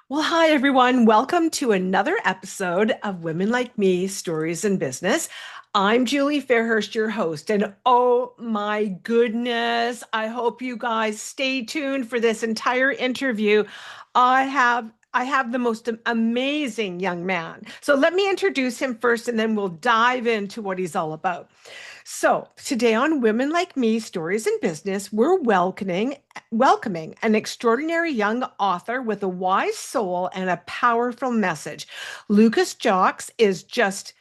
Well, hi everyone. Welcome to another episode of Women Like Me Stories in Business. I'm Julie Fairhurst, your host, and oh my goodness, I hope you guys stay tuned for this entire interview. I have the most amazing young man. So let me introduce him first and then we'll dive into what he's all about. So, today on Women Like Me Stories in Business, we're welcoming an extraordinary young author with a wise soul and a powerful message. Lucas Jacques is just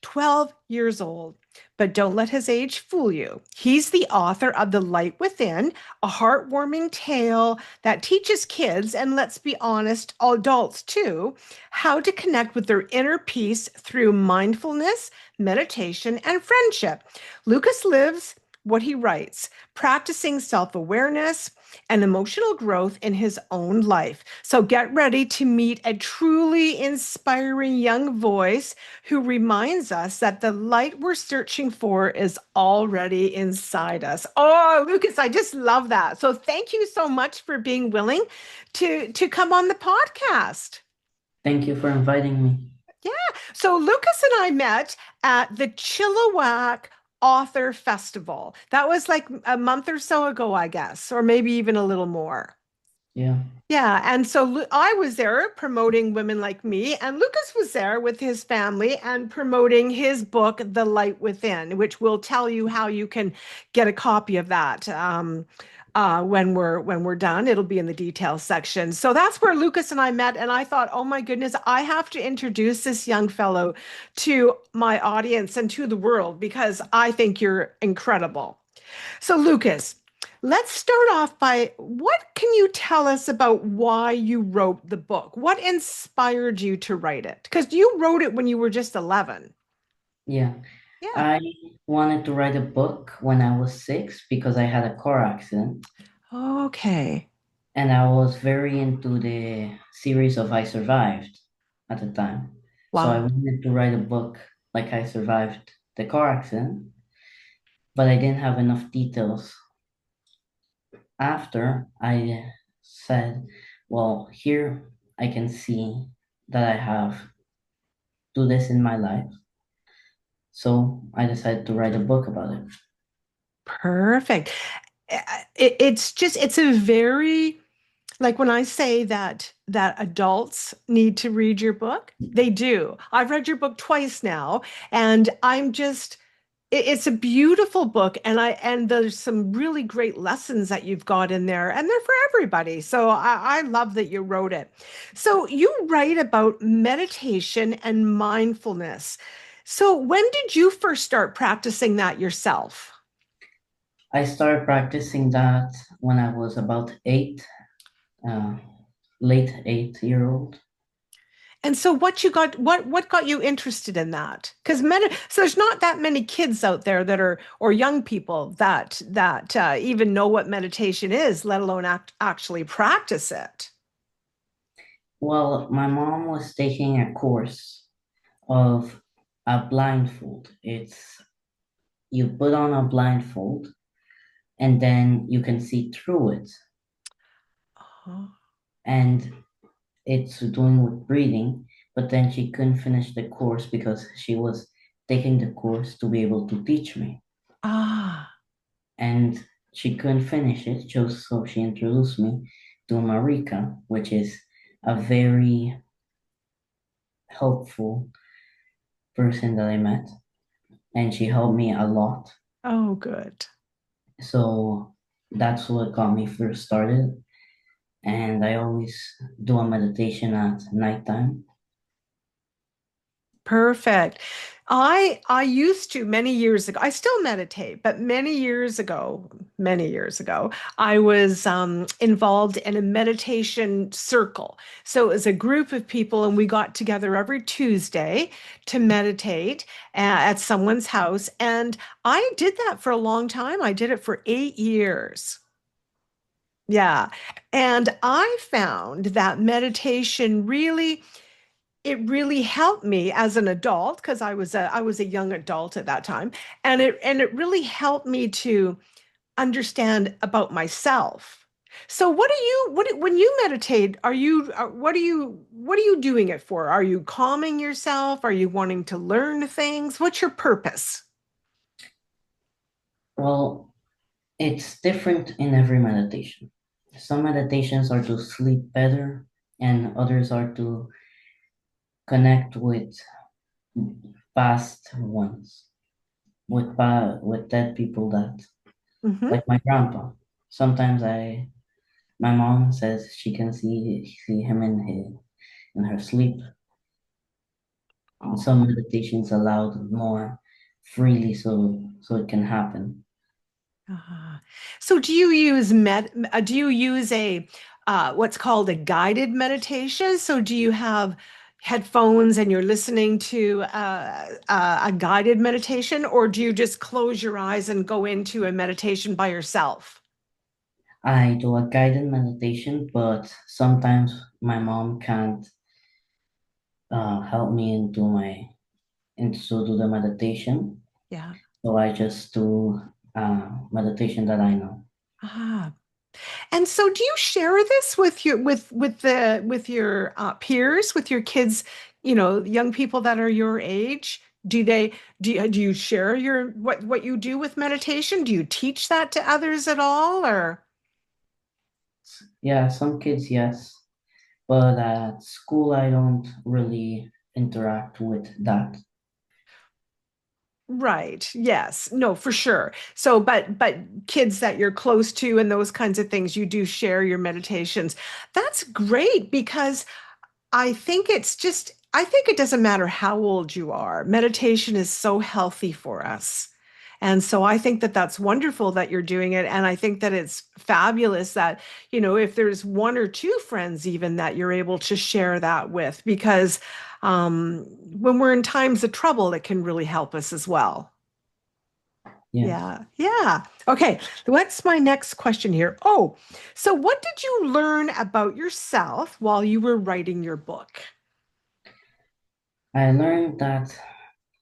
12 years old, but don't let his age fool you. He's the author of The Light Within, a heartwarming tale that teaches kids, and let's be honest, adults too, how to connect with their inner peace through mindfulness, meditation, and friendship. Lucas lives what he writes, practicing self awareness and emotional growth in his own life. So get ready to meet a truly inspiring young voice who reminds us that the light we're searching for is already inside us. Oh, Lucas, I just love that. So thank you so much for being willing to come on the podcast. Thank you for inviting me. Yeah. So Lucas and I met at the Chilliwack Author Festival. That was like a month or so ago, I guess, or maybe even a little more. Yeah. Yeah, and so I was there promoting Women Like Me, and Lucas was there with his family and promoting his book, The Light Within, which will tell you how you can get a copy of that when we're done. It'll be in the details section. So that's where Lucas and I met, and I thought, oh my goodness, I have to introduce this young fellow to my audience and to the world because I think you're incredible. So, Lucas, let's start off by what can you tell us about why you wrote the book? What inspired you to write it? Because you wrote it when you were just 11. Yeah. Yeah. I wanted to write a book when I was 6 because I had a car accident Okay. and I was very into the series of I Survived at the time. So I Wow. wanted to write a book like I survived the car accident, but I didn't have enough details. After I said, well, here I can see that I have do this in my life. So I decided to write a book about it. Perfect. It's a very like when I say that adults need to read your book, they do. I've read your book twice now, and it's a beautiful book, and there's some really great lessons that you've got in there, and they're for everybody. So I love that you wrote it. So you write about meditation and mindfulness. So when did you first start practicing that yourself? I started practicing that when I was about 8, uh, late 8 year old. And so what got you interested in that? Because so there's not that many kids out there that are or young people that even know what meditation is, let alone actually practice it. Well, my mom was taking a course of a blindfold. It's you put on a blindfold and then you can see through it. Oh, And it's doing with breathing, but then she couldn't finish the course because she was taking the course to be able to teach me. ah, And she couldn't finish it, just so she introduced me to Marika, which is a very helpful person that I met, and she helped me a lot. oh, good. So that's what got me first started. And I always do a meditation at nighttime. Perfect. I used to many years ago. I still meditate, but many years ago, I was involved in a meditation circle. So it was a group of people, and we got together every Tuesday to meditate at someone's house. And I did that for a long time. I did it for 8 years. Yeah. And I found that meditation really it really helped me as an adult because I was a young adult at that time, and it really helped me to understand about myself. So when you meditate, what are you doing it for? Are you calming yourself? Are you wanting to learn things? What's your purpose? Well, it's different in every meditation. Some meditations are to sleep better, and others are to connect with past ones, with dead people that, Hmm. like my grandpa. Sometimes my mom says she can see him in her sleep. And some Oh. meditations allowed more freely, so it can happen. Uh-huh. So do you use a what's called a guided meditation? So do you have headphones and you're listening to a guided meditation, or do you just close your eyes and go into a meditation by yourself? I do a guided meditation, but sometimes my mom can't help me into do the meditation. Yeah. So I just do meditation that I know. Ah. And so do you share this with your with your peers, with your kids, young people that are your age? Do you share your what you do with meditation? Do you teach that to others at all or Yeah, some kids, yes, but at school I don't really interact with that. Right. Yes. No, for sure. So, but kids that you're close to and those kinds of things, you do share your meditations. That's great because I think it doesn't matter how old you are. Meditation is so healthy for us. And so I think that that's wonderful that you're doing it. And I think that it's fabulous that, if there's one or two friends even that you're able to share that with, because when we're in times of trouble, it can really help us as well. Yes. Yeah. Yeah. Okay. What's my next question here? Oh, so what did you learn about yourself while you were writing your book? I learned that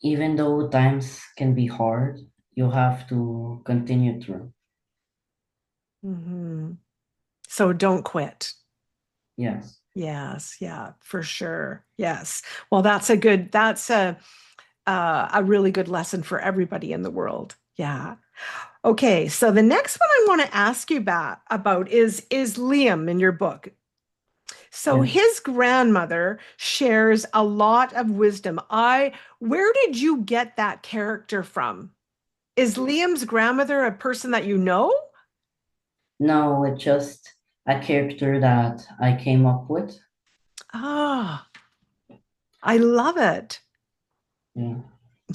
even though times can be hard, you have to continue through. Hmm. So don't quit. Yes. Yes, yeah, for sure. Yes. Well, that's a really good lesson for everybody in the world. Yeah. Okay, so the next one I want to ask you about is Liam in your book. So Yes. his grandmother shares a lot of wisdom. Where did you get that character from? Is Liam's grandmother a person that you know? No, it's just a character that I came up with. Ah, I love it. Yeah.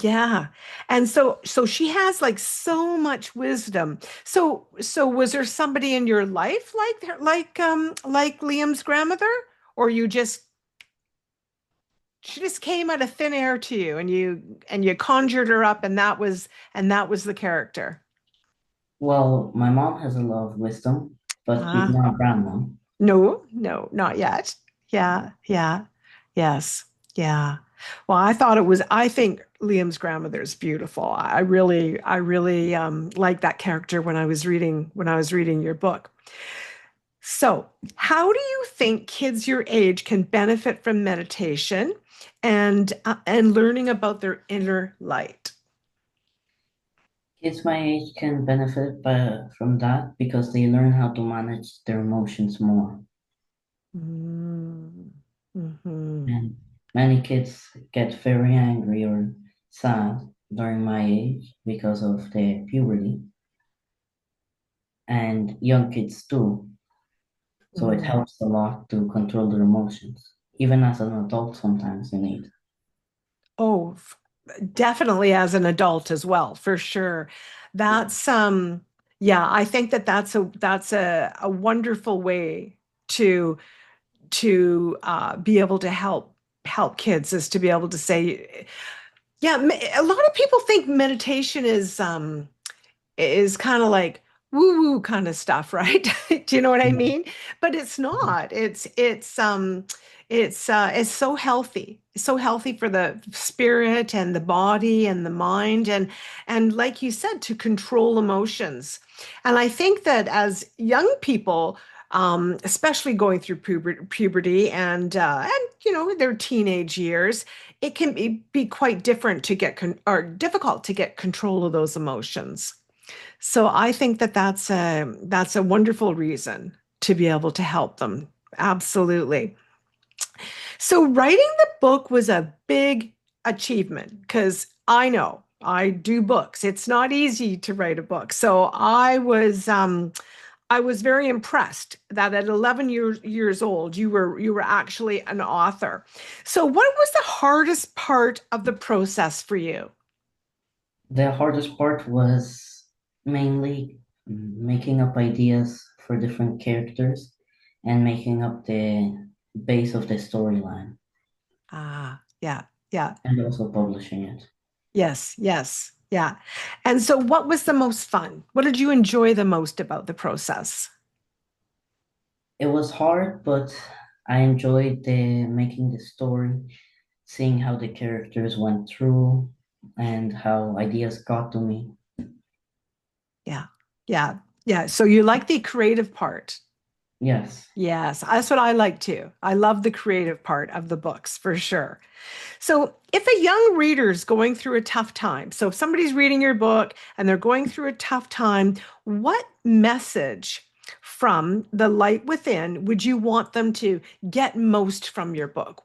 Yeah. And so she has like so much wisdom. So was there somebody in your life like Liam's grandmother, or she just came out of thin air to you and you conjured her up and that was the character. Well, my mom has a lot of wisdom, but she's Ah. not grandma. No, no, not yet. Yeah, yeah. Yes. Yeah. Well, I think Liam's grandmother is beautiful. I really like that character when I was reading your book. So, how do you think kids your age can benefit from meditation and learning about their inner light? Kids my age can benefit from that because they learn how to manage their emotions more. Mm, hmm. And many kids get very angry or sad during my age because of their puberty, and young kids too. So it Mm. helps a lot to control their emotions. Even as an adult, sometimes you need. Oh, definitely as an adult as well, for sure. That's yeah, I think that that's a wonderful way to be able to help kids is to be able to say, yeah, a lot of people think meditation is kind of like woo-woo kind of stuff, right? Do you know what I Yeah. mean? But it's not. It's so healthy. It's so healthy for the spirit and the body and the mind and like you said, to control emotions. And I think that as young people, especially going through puberty and their teenage years, it can be quite different to get or difficult to get control of those emotions. So I think that that's a wonderful reason to be able to help them. Absolutely. So writing the book was a big achievement because I know I do books. It's not easy to write a book. So I was very impressed that at 11 years old you were actually an author. So what was the hardest part of the process for you? The hardest part was mainly making up ideas for different characters and making up the base of the storyline Ah, yeah, yeah. and also publishing it. Yes, yes, yeah. And so, what was the most fun? What did you enjoy the most about the process? It was hard, but I enjoyed the making the story, seeing how the characters went through and how ideas got to me. Yeah, yeah, yeah. So, you like the creative part. Yes, Yes, that's what I like too. I love the creative part of the books for sure. So, if a young reader's going through a tough time, so if somebody's reading your book and they're going through a tough time, what message from the light within would you want them to get most from your book?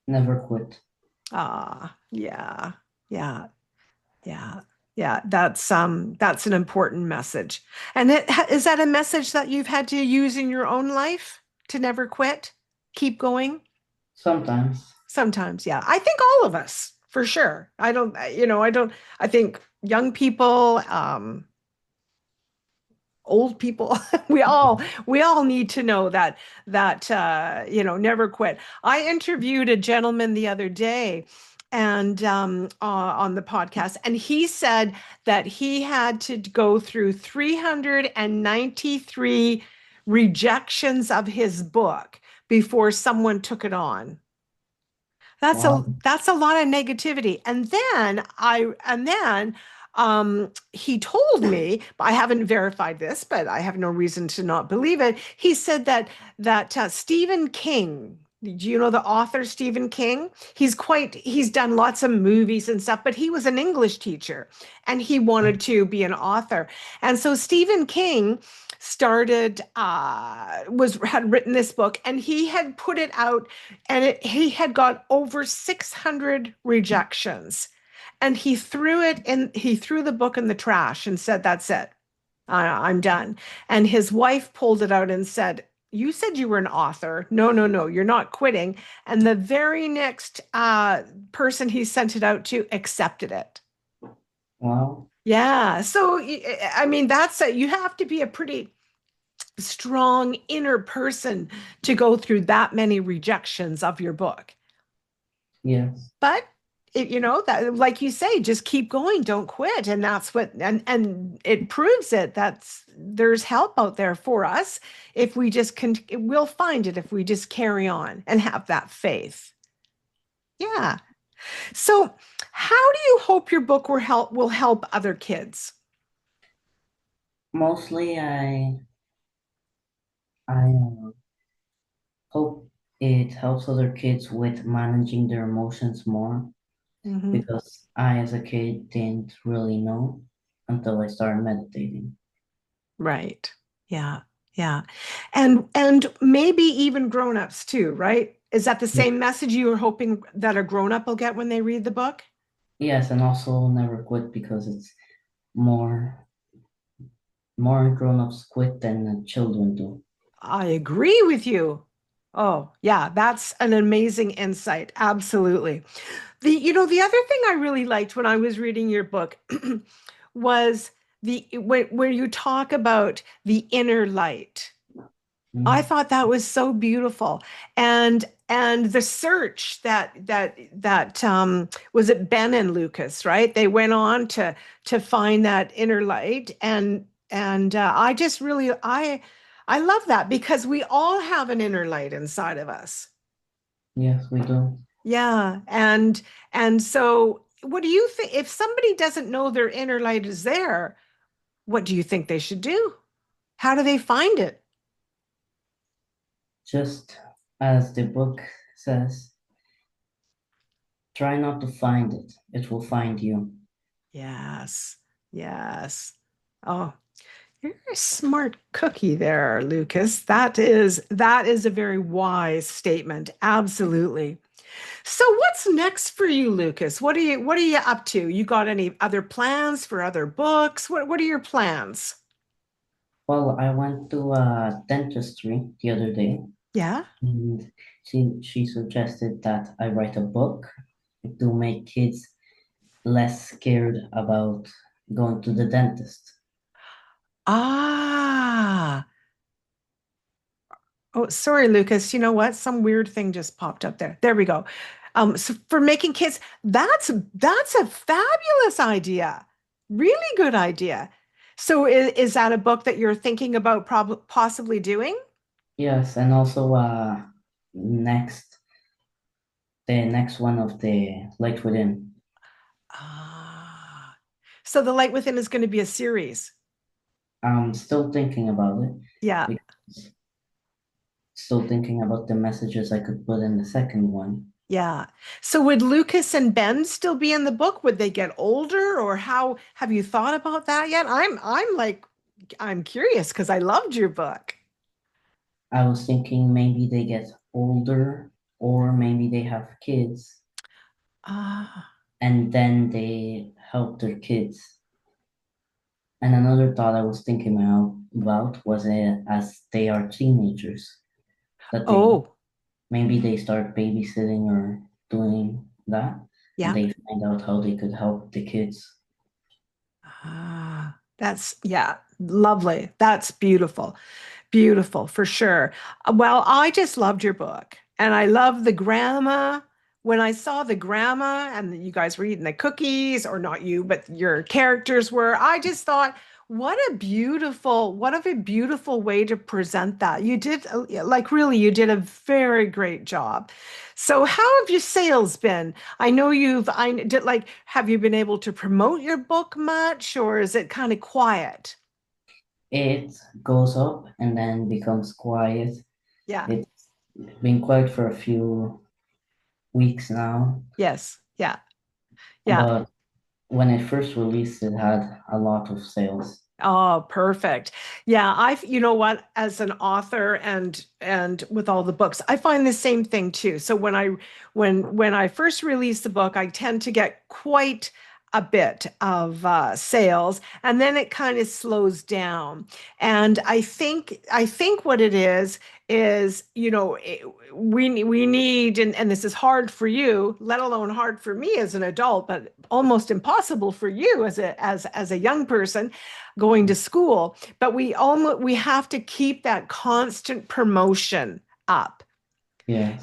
never quit. Ah, yeah, yeah, yeah, yeah. That's an important message. And is that a message that you've had to use in your own life to never quit, keep going? Sometimes, Sometimes, yeah. I think all of us, for sure. I don't, I think young people, old people, we all need to know that never quit. I interviewed a gentleman the other day and on the podcast, and he said that he had to go through 393 rejections of his book before someone took it on. That's a wow, that's a lot of negativity. And then he told me, I haven't verified this, but I have no reason to not believe it. He said that Stephen King, do you know the author Stephen King? He's done lots of movies and stuff, but he was an English teacher and he wanted to be an author. And so Stephen King started was had written this book and he had put it out and he had got over 600 rejections and he threw the book in the trash and said, that's it, I'm done. And his wife pulled it out and said, you said you were an author. No, no, no, you're not quitting. And the very next person he sent it out to accepted it. wow, Yeah, so I mean you have to be a pretty strong inner person to go through that many rejections of your book. yes, But that, like you say, just keep going, don't quit. And that's what and it proves it that's there's help out there for us if we just can. We'll find it if we just carry on and have that faith. Yeah. So how do you hope your book will help other kids? mostly I hope it helps other kids with managing their emotions more Mhm. because I, as a kid, didn't really know until I started meditating. Right. Yeah. Yeah. And maybe even grown-ups too, right? Is that the Yeah. same message you were hoping that a grown-up will get when they read the book? Yes, and also never quit because it's more more grown-ups quit than children do. I agree with you. Oh, yeah, that's an amazing insight. Absolutely. The other thing I really liked when I was reading your book was where you talk about the inner light. I Mm. thought that was so beautiful. And the search that was it Ben and Lucas, right? They went on to find that inner light and I just really I love that because we all have an inner light inside of us. Yes, we do. Yeah, and so what do you think if somebody doesn't know their inner light is there, what do you think they should do? How do they find it? Just as the book says, try not to find it. It will find you. Yes. Yes. Oh, you're a smart cookie there, Lucas. That is a very wise statement. Absolutely. So what's next for you, Lucas? What are you up to? You got any other plans for other books? What are your plans? Well, I went to a dentistry the other day, Yeah. and she suggested that I write a book to make kids less scared about going to the dentist. Ah. Oh, sorry, Lucas. You know what? Some weird thing just popped up there. There we go. So for making kids, that's a fabulous idea. Really good idea. So is that a book that you're thinking about possibly doing? Yes, and also next the next one of the Light Within. Ah. So The Light Within is going to be a series. I'm still thinking about it Yeah. because still thinking about the messages I could put in the second one. Yeah. So would Lucas and Ben still be in the book? Would they get older or how have you thought about that yet? I'm curious because I loved your book. I was thinking maybe they get older or maybe they have kids Ah. and then they help their kids. And another thought I was thinking about was as they are teenagers, that they Oh, maybe they start babysitting or doing that, and yeah. they find out how they could help the kids. Ah, that's yeah, lovely. That's beautiful. Beautiful for sure. Well, I just loved your book and I love the grandma. When I saw the grandma and you guys were eating the cookies, or not you, but your characters were, I just thought, what a beautiful way to present that. You did like really, you did a very great job. So how have your sales been? I did like, have you been able to promote your book much, or is it kind of quiet? It goes up and then becomes quiet. Yeah. It's been quiet for a few weeks now, Yes. Yeah. Yeah. but when it first released, it had a lot of sales. Oh, perfect. Yeah, you know what, as an author and with all the books, I find the same thing too. So when I first release the book, I tend to get quite a bit of sales, and then it kind of slows down. And I think what it is we need and this is hard for you, let alone hard for me as an adult, but almost impossible for you as a young person going to school, but we have to keep that constant promotion up. Yes,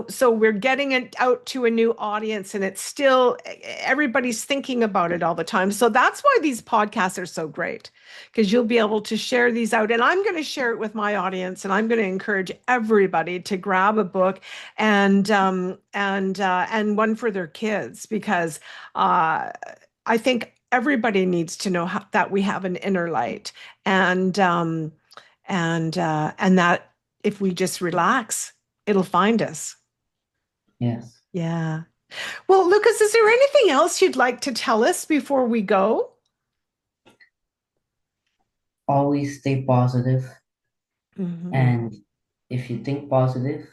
So we're getting it out to a new audience and it's still everybody's thinking about it all the time. So that's why these podcasts are so great, because you'll be able to share these out and I'm going to share it with my audience and I'm going to encourage everybody to grab a book and one for their kids, because uh I think everybody needs to know that we have an inner light, and that if we just relax, it'll find us. yes. Yeah. Well, Lucas, is there anything else you'd like to tell us before we go? Always stay positive, Mhm. and if you think positive,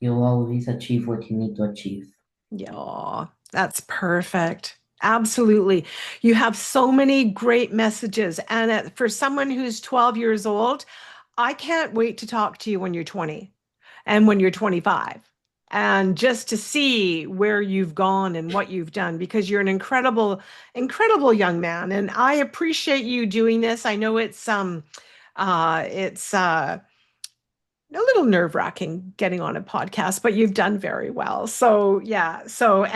you'll always achieve what you need to achieve. Yeah, that's perfect. Absolutely. You have so many great messages. And for someone who's 12 years old, I can't wait to talk to you when you're 20 and when you're 25. And just to see where you've gone and what you've done, because you're an incredible young man. And I appreciate you doing this. I know it's a little nerve-wracking getting on a podcast, but you've done very well. So yeah. So what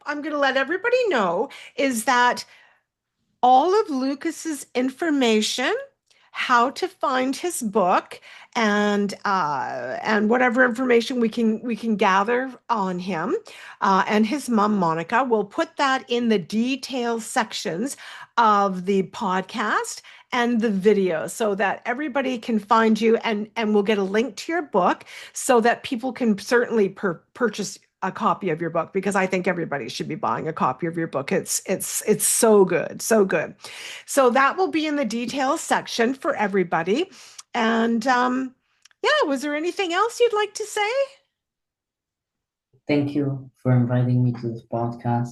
I'm going to let everybody know is that all of Lucas's information, how to find his book, and whatever information we can gather on him, and his mom Monica. We'll put that in the details sections of the podcast and the video so that everybody can find you, and we'll get a link to your book so that people can certainly purchase a copy of your book, because I think everybody should be buying a copy of your book. It's so good, so good. So that will be in the details section for everybody. And yeah, was there anything else you'd like to say? Thank you for inviting me to this podcast.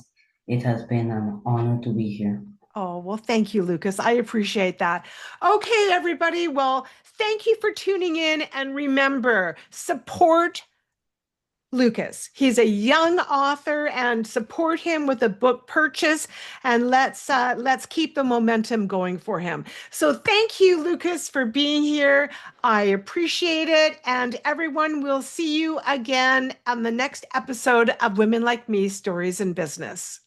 It has been an honor to be here. Oh, well, thank you, Lucas. I appreciate that. Okay, everybody. Well, thank you for tuning in. And remember, support Lucas. He's a young author, and support him with a book purchase, and let's keep the momentum going for him. So thank you, Lucas, for being here. I appreciate it. And everyone, will see you again on the next episode of Women Like Me Stories in Business.